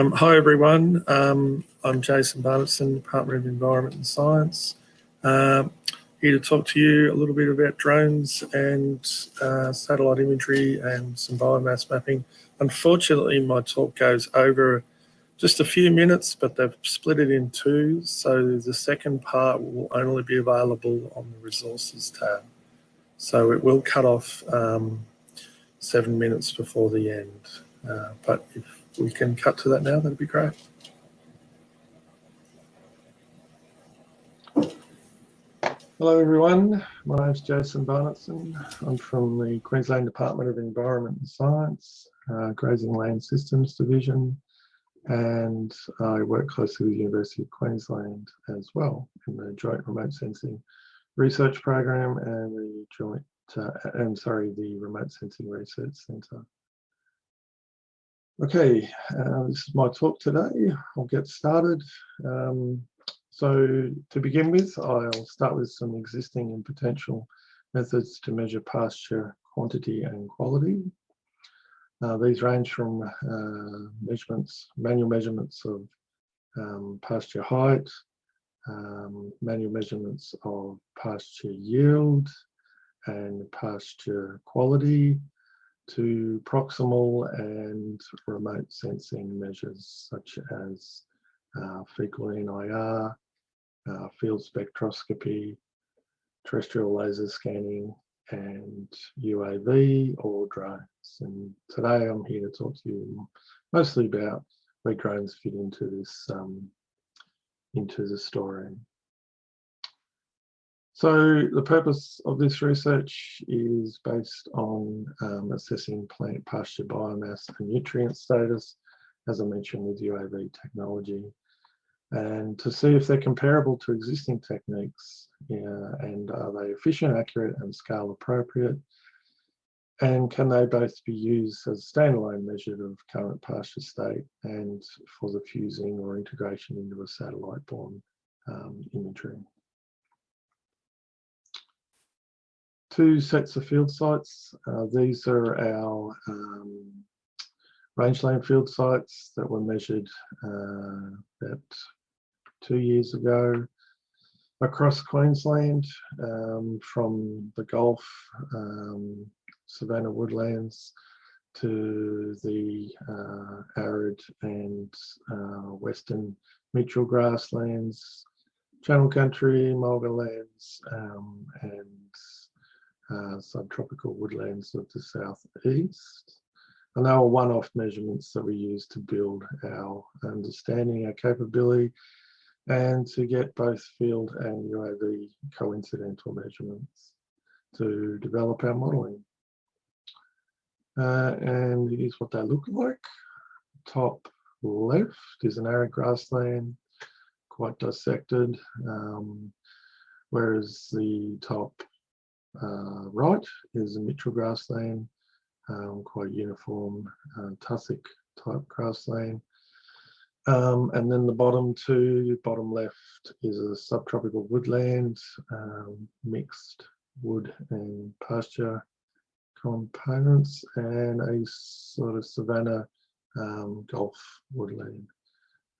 Hi everyone, I'm Jason Barnetson, Department of Environment and Science. Here to talk to you a little bit about drones and satellite imagery and some biomass mapping. Unfortunately, my talk goes over just a few minutes, but they've split it in two, so the second part will only be available on the resources tab. So it will cut off 7 minutes before the end, but if we can cut to that now, that'd be great. Hello everyone, my name's Jason Barnetson. I'm from the Queensland Department of Environment and Science, Grazing Land Systems Division, and I work closely with the University of Queensland as well in the Joint Remote Sensing Research Program and the Remote Sensing Research Centre. Okay, this is my talk today. I'll get started. So to begin with, I'll start with some existing and potential methods to measure pasture quantity and quality. These range from manual measurements of pasture height, manual measurements of pasture yield and pasture quality, to proximal and remote sensing measures such as fecal NIR, field spectroscopy, terrestrial laser scanning, and UAV or drones. And today I'm here to talk to you mostly about where drones fit into this into the story. So the purpose of this research is based on assessing plant pasture biomass and nutrient status, as I mentioned with UAV technology, and to see if they're comparable to existing techniques, and are they efficient, accurate, and scale appropriate, and can they both be used as a standalone measure of current pasture state and for the fusing or integration into a satellite-borne imagery. Two sets of field sites. These are our rangeland field sites that were measured about 2 years ago across Queensland, from the Gulf, savanna woodlands to the arid and western mitchell grasslands, channel country, mulga lands, and subtropical woodlands of the southeast. And they were one-off measurements that we used to build our understanding, our capability, and to get both field and UAV coincidental measurements to develop our modelling. And here's what they look like. Top left is an arid grassland, quite dissected, whereas the top right is a mitchell grassland, quite uniform, tussock type grassland. And then the bottom left is a subtropical woodland, mixed wood and pasture components, and a sort of savanna Gulf woodland.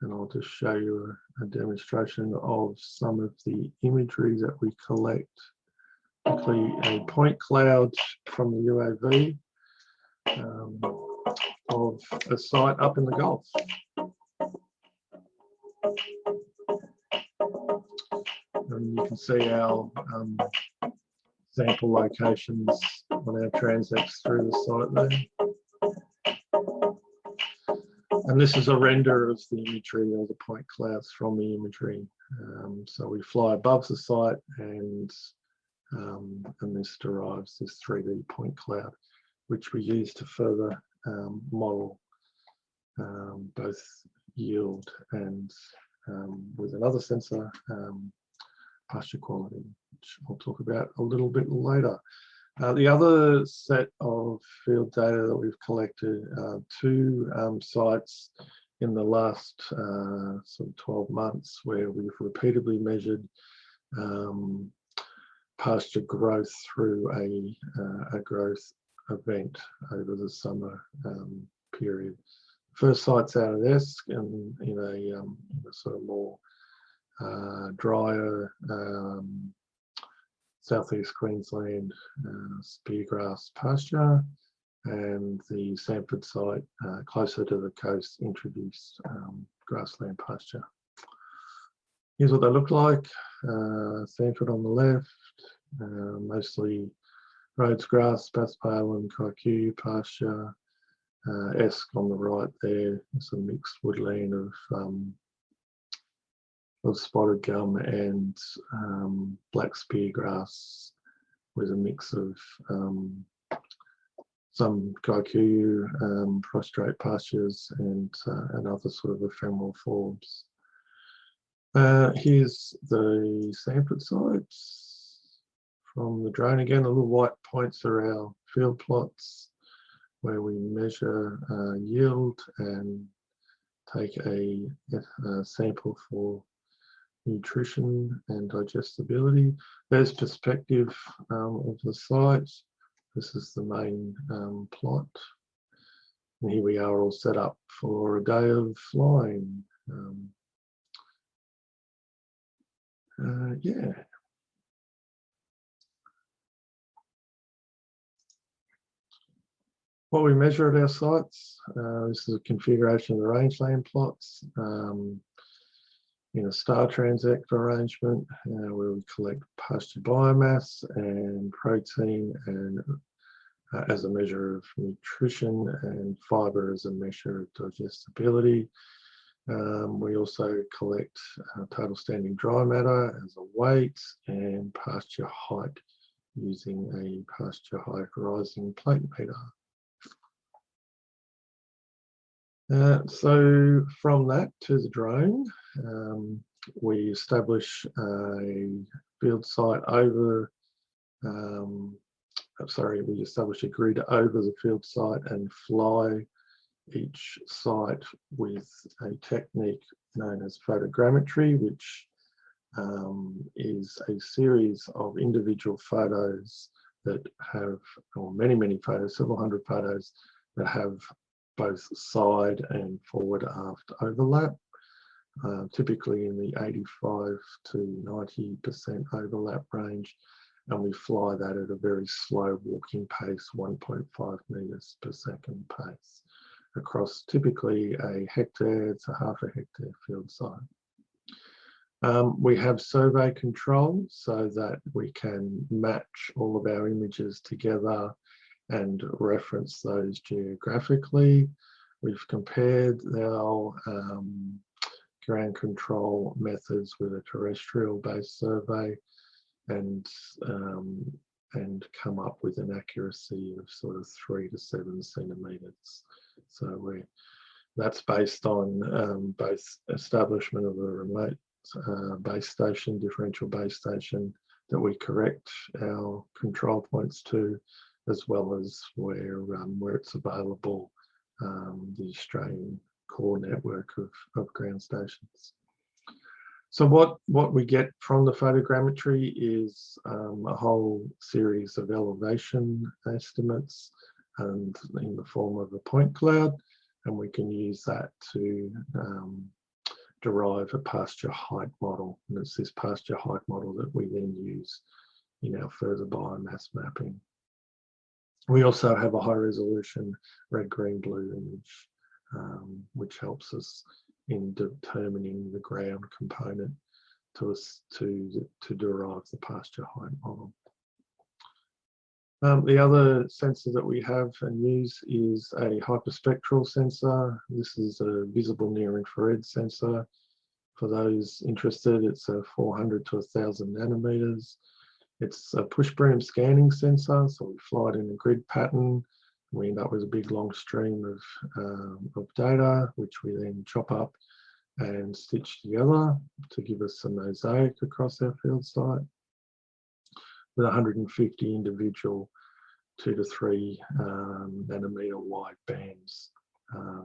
And I'll just show you a demonstration of some of the imagery that we collect. A point cloud from the UAV of a site up in the Gulf. And you can see our sample locations on our transects through the site there. And this is a render of the imagery, or the point clouds from the imagery. So we fly above the site, and this derives this 3D point cloud, which we use to further model both yield and, with another sensor, pasture quality, which I'll talk about a little bit later. The other set of field data that we've collected, two sites in the last sort of 12 months where we've repeatedly measured pasture growth through a growth event over the summer period. first sites out of Esk and in a sort of more drier southeast Queensland speargrass pasture, and the Sanford site closer to the coast introduced grassland pasture. Here's what they look like. Sanford on the left, mostly Rhodes grass, Baspale and Kikuyu pasture. Esk on the right there, it's a mixed woodland of spotted gum and black speargrass with a mix of some Kikuyu prostrate pastures and other sort of ephemeral forms. Here's the Sanford sites from the drone again. The little white points are our field plots where we measure yield and take a sample for nutrition and digestibility. There's perspective of the site. This is the main plot. And here we are all set up for a day of flying. Yeah. What we measure at our sites, this is a configuration of the rangeland plots in a star transect arrangement where we collect pasture biomass and protein and as a measure of nutrition and fibre as a measure of digestibility. We also collect total standing dry matter as a weight and pasture height using a pasture height rising plate meter. So from that to the drone, we establish a field site over, we establish a grid over the field site and fly each site with a technique known as photogrammetry, which is a series of individual photos that have, or many photos, several hundred photos that have both side and forward aft overlap, typically in the 85 to 90% overlap range, and we fly that at a very slow walking pace, 1.5 meters per second pace, across typically a hectare to half a hectare field site. We have survey control so that we can match all of our images together and reference those geographically. We've compared our ground control methods with a terrestrial based survey and come up with an accuracy of sort of 3 to 7 centimeters. So that's based on both establishment of a remote base station, differential base station that we correct our control points to, as well as where it's available, the Australian core network of ground stations. So what we get from the photogrammetry is a whole series of elevation estimates and in the form of a point cloud, and we can use that to derive a pasture height model. And it's this pasture height model that we then use in our further biomass mapping. We also have a high resolution red, green, blue image, which helps us in determining the ground component to derive the pasture height model. The other sensor that we have and use is a hyperspectral sensor. This is a visible near infrared sensor. For those interested, it's a 400 to 1000 nanometers. It's a push beam scanning sensor, so we fly it in a grid pattern. We end up with a big long stream of data, which we then chop up and stitch together to give us a mosaic across our field site with 150 individual 2 to 3 nanometer wide bands,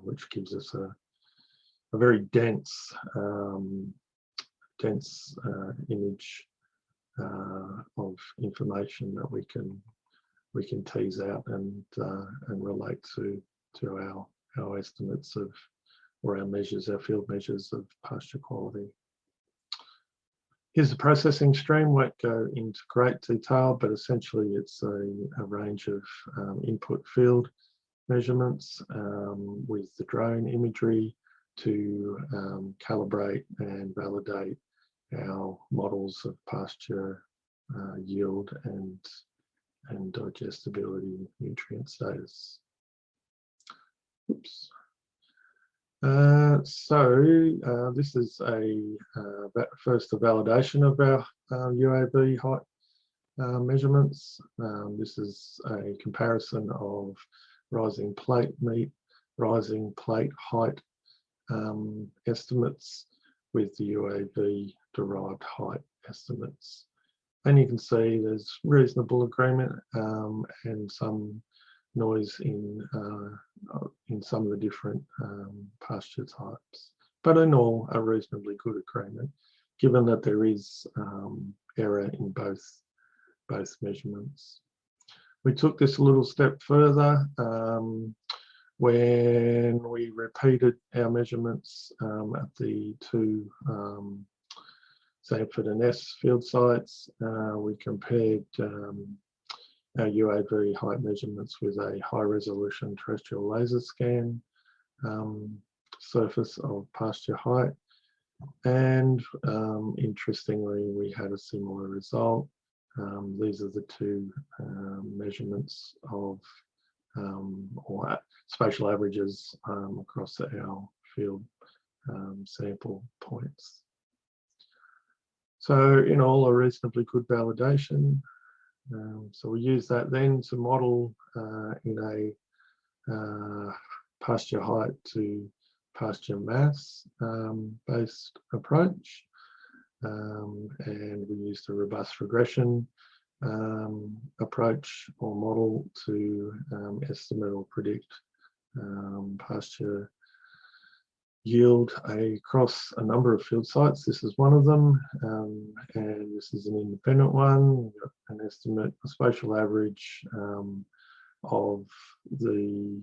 which gives us a very dense image of information that we can tease out and relate to our our estimates of, or our measures, our field measures of pasture quality. Here's the processing stream. Won't go into great detail, but essentially it's a range of input field measurements with the drone imagery to calibrate and validate our models of pasture yield and digestibility, nutrient status. Oops. This is first a validation of our UAV height measurements. This is a comparison of rising plate height estimates with the UAV derived height estimates. And you can see there's reasonable agreement and some noise in some of the different pasture types, but in all a reasonably good agreement, given that there is error in both measurements. We took this a little step further when we repeated our measurements at the two Sanford and S field sites. We compared our UAV height measurements with a high resolution terrestrial laser scan surface of pasture height. And interestingly, we had a similar result. These are the two measurements of or spatial averages across our field sample points. So in all, a reasonably good validation. So we use that then to model in a pasture height to pasture mass based approach. And we used a robust regression approach or model to estimate or predict pasture yield across a number of field sites. This is one of them, and this is an independent one. We've got an estimate, a spatial average of the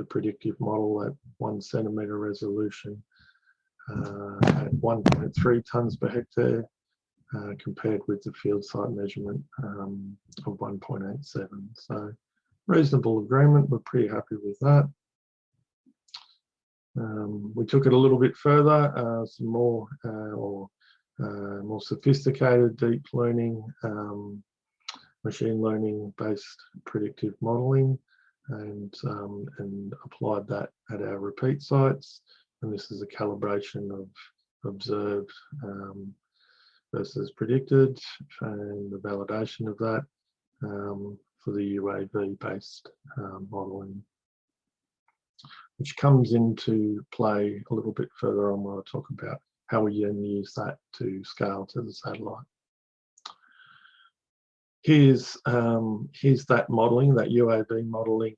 predictive model at 1 centimetre resolution at 1.3 tonnes per hectare, compared with the field site measurement of 1.87. So reasonable agreement. We're pretty happy with that. We took it a little bit further, some more more sophisticated deep learning, machine learning based predictive modeling, and applied that at our repeat sites. And this is a calibration of observed versus predicted, and the validation of that for the UAV based modeling, which comes into play a little bit further on when I talk about how we then use that to scale to the satellite. Here's that modeling, that UAV modeling,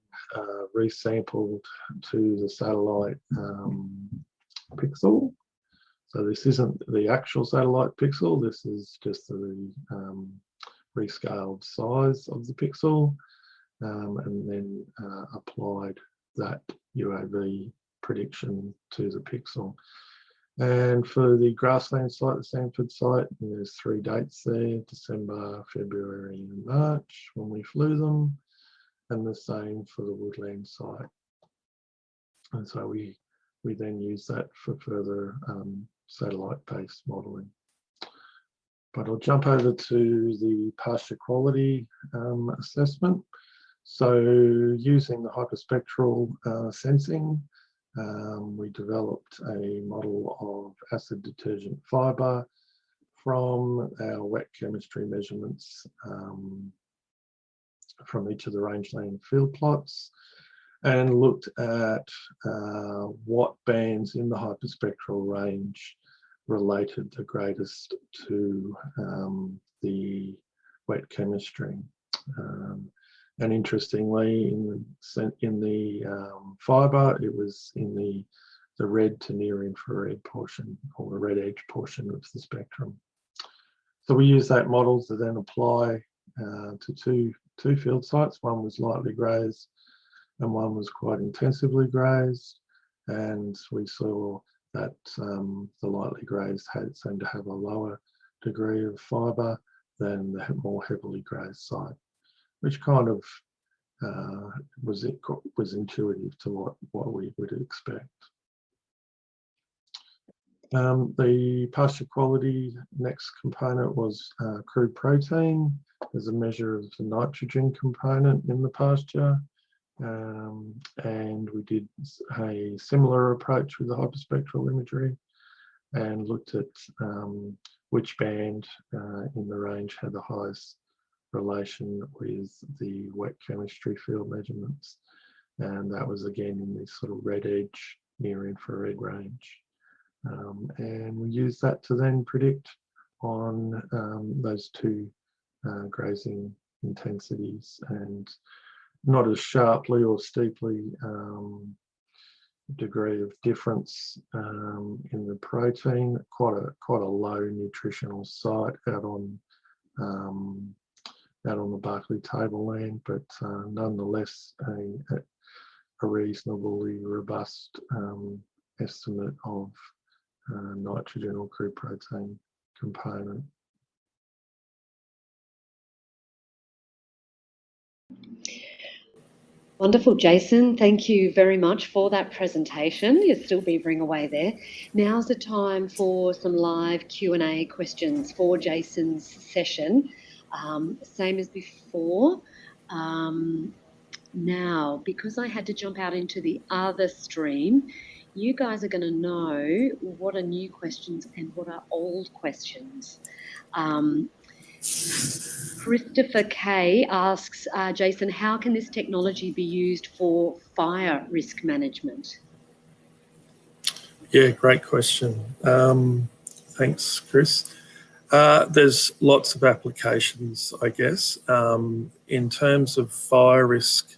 resampled to the satellite pixel. So this isn't the actual satellite pixel, this is just the rescaled size of the pixel, and then applied that UAV prediction to the pixel. And for the grassland site, the Sanford site, there's 3 dates there: December, February and March when we flew them, and the same for the woodland site. And so we then use that for further satellite-based modelling. But I'll jump over to the pasture quality assessment. So using the hyperspectral sensing, we developed a model of acid detergent fibre from our wet chemistry measurements from each of the rangeland field plots, and looked at what bands in the hyperspectral range related the greatest to the wet chemistry. And interestingly, in the fibre, it was in the red to near infrared portion, or the red edge portion of the spectrum. So we use that model to then apply to two field sites. One was lightly grazed and one was quite intensively grazed, and we saw that the lightly grazed seemed to have a lower degree of fibre than the more heavily grazed site, which kind of was intuitive to what we would expect. The pasture quality next component was crude protein as a measure of the nitrogen component in the pasture. And we did a similar approach with the hyperspectral imagery and looked at which band in the range had the highest relation with the wet chemistry field measurements. And that was again in this sort of red edge near infrared range. And we use that to then predict on those two grazing intensities, and not as sharply or steeply degree of difference in the protein. Quite a low nutritional site out on the Barclay tableland, but nonetheless a reasonably robust estimate of nitrogen or crude protein component. Wonderful, Jason. Thank you very much for that presentation. You're still beavering away there. Now's the time for some live Q&A questions for Jason's session. Same as before. Now, because I had to jump out into the other stream, you guys are going to know what are new questions and what are old questions. Christopher K asks, Jason, how can this technology be used for fire risk management? Yeah, great question. Thanks, Chris. There's lots of applications, I guess. In terms of fire risk,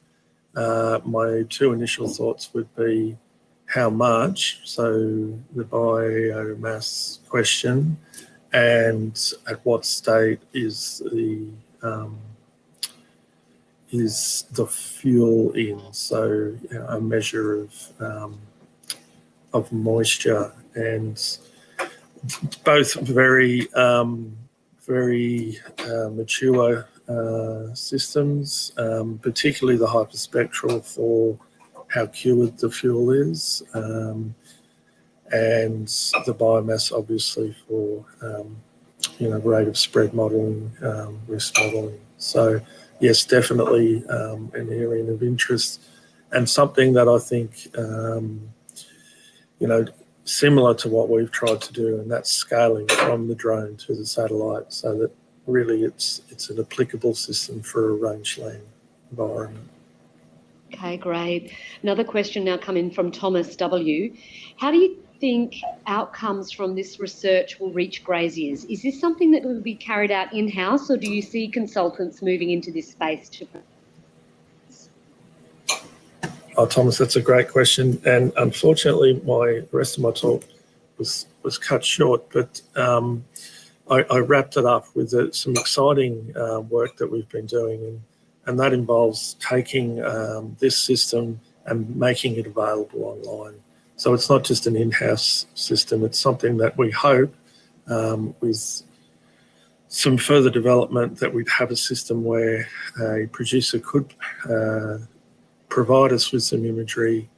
my two initial thoughts would be how much, so the biomass question, and at what state is the fuel in, so a measure of moisture, and both very mature systems, particularly the hyperspectral for how cured the fuel is, and the biomass obviously for rate of spread modelling, risk modelling. So yes, definitely an area of interest, and something that I think similar to what we've tried to do, and that's scaling from the drone to the satellite, so that really it's an applicable system for a rangeland environment. Okay, great. Another question now coming from Thomas W. How do you think outcomes from this research will reach graziers? Is this something that will be carried out in-house, or do you see consultants moving into this space to? Oh, Thomas, that's a great question, and unfortunately, the rest of my talk was cut short. But I wrapped it up with some exciting work that we've been doing, and that involves taking this system and making it available online. So it's not just an in-house system; it's something that we hope, with some further development, that we'd have a system where a producer could provide us with some imagery,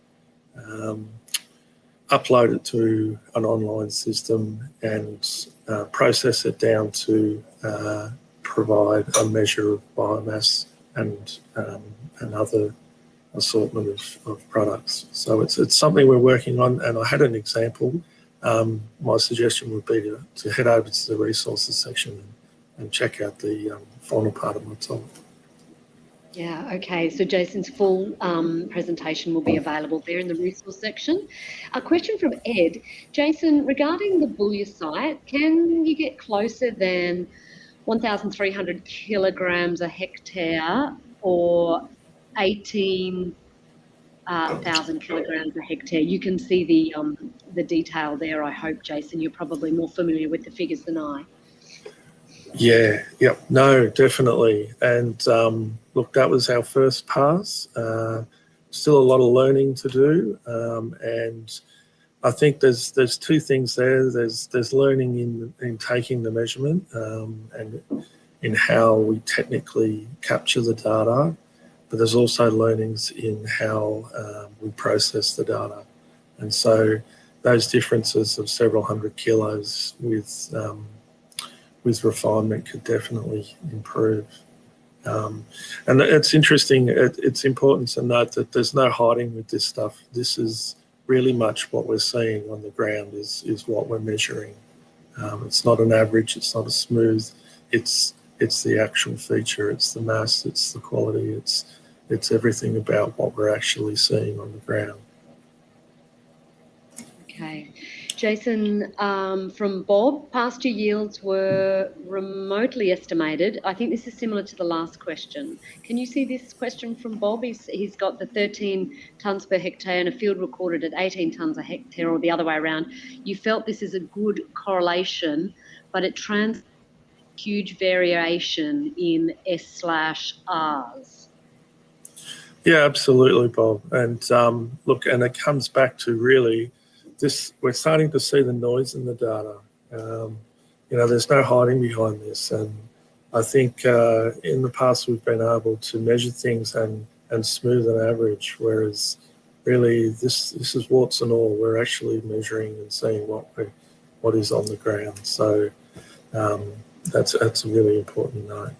upload it to an online system, and process it down to provide a measure of biomass and another assortment of products. So it's something we're working on, and I had an example. My suggestion would be to head over to the resources section and check out the final part of my talk. Yeah, okay. So Jason's full presentation will be available there in the resource section. A question from Ed. Jason, regarding the Boulia site, can you get closer than 1,300 kilograms a hectare or 18,000 kilograms a hectare? You can see the detail there, I hope, Jason. You're probably more familiar with the figures than I. Yeah, yep, no, definitely. And look, that was our first pass still a lot of learning to do, and I think there's two things there. There's learning in taking the measurement and in how we technically capture the data, but there's also learnings in how we process the data. And so those differences of several hundred kilos with refinement could definitely improve. And it's interesting, it's important to note that there's no hiding with this stuff. This is really much what we're seeing on the ground is what we're measuring. It's not an average, it's not a smooth, it's the actual feature, it's the mass, it's the quality, it's everything about what we're actually seeing on the ground. Okay. Jason, from Bob, pasture yields were remotely estimated. I think this is similar to the last question. Can you see this question from Bob? He's got the 13 tonnes per hectare and a field recorded at 18 tonnes a hectare, or the other way around. You felt this is a good correlation, but it translates huge variation in S/Rs. Yeah, absolutely, Bob. And look, and it comes back to really this, we're starting to see the noise in the data. You know, there's no hiding behind this. And I think in the past we've been able to measure things and smooth an average, whereas really this is warts and all. We're actually measuring and seeing what is on the ground. So that's a really important note.